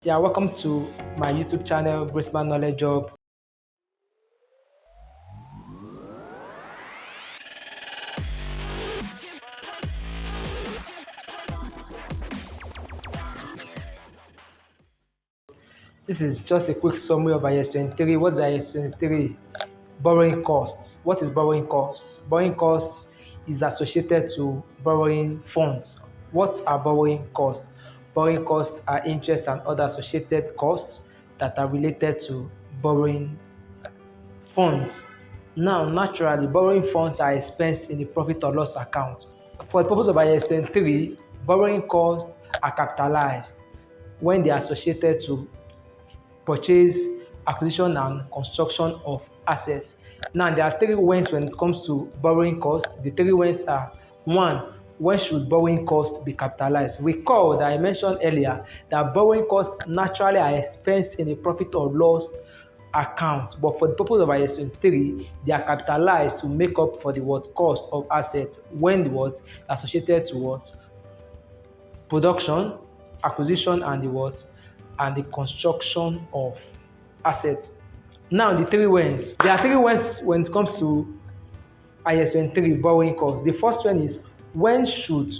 Yeah, welcome to my YouTube channel, Graceman Knowledge Hub. This is just a quick summary of IAS 23. What's IAS 23? Borrowing costs. What is borrowing costs? Borrowing costs is associated to borrowing funds. What are borrowing costs? Borrowing costs are interest and other associated costs that are related to borrowing funds. Now, naturally, borrowing funds are expensed in the profit or loss account. For the purpose of IAS 23, borrowing costs are capitalized when they are associated to purchase, acquisition, and construction of assets. Now, there are three ways when it comes to borrowing costs. The three ways are: one, when should borrowing costs be capitalized? Recall that I mentioned earlier that borrowing costs naturally are expensed in a profit or loss account, but for the purpose of IAS 23, they are capitalized to make up for the cost of assets when the associated to production, acquisition, and the construction of assets. Now, there are three ways when it comes to IAS 23 borrowing costs. The first one is when should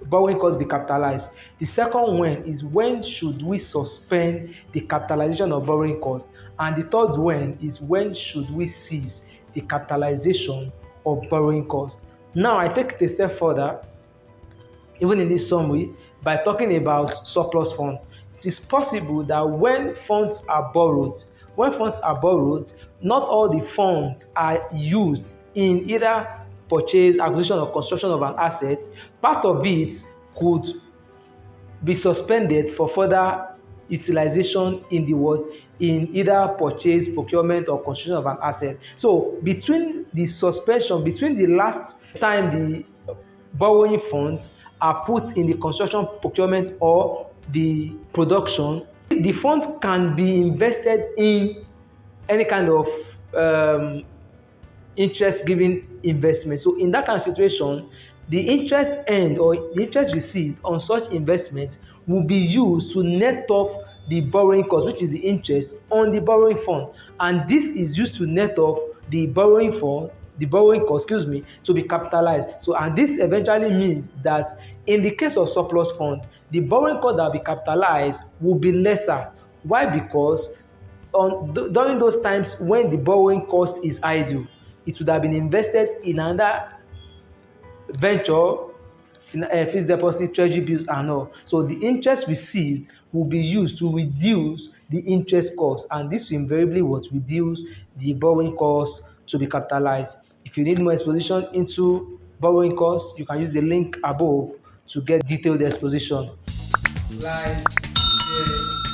borrowing costs be capitalized? The second one is when should we suspend the capitalization of borrowing costs? And the third one is when should we cease the capitalization of borrowing costs? Now, I take it a step further, even in this summary, by talking about surplus fund. It is possible that when funds are borrowed, not all the funds are used in either purchase, acquisition, or construction of an asset. Part of it could be suspended for further utilization in in either purchase, procurement, or construction of an asset. So between the last time the borrowing funds are put in the construction, procurement, or the production, the fund can be invested in any kind of interest giving investment. So in that kind of situation, the interest earned or the interest received on such investments will be used to net off the borrowing cost, which is the interest on the borrowing fund, and this is used to net off the borrowing cost, to be capitalized. So, and this eventually means that in the case of surplus fund, the borrowing cost that will be capitalized will be lesser. Why? Because during those times when the borrowing cost is idle, it would have been invested in another venture, fixed deposit, treasury bills, and all. So the interest received will be used to reduce the interest cost, and this will invariably reduce the borrowing cost to be capitalized. If you need more exposition into borrowing costs, you can use the link above to get detailed exposition. Like, share,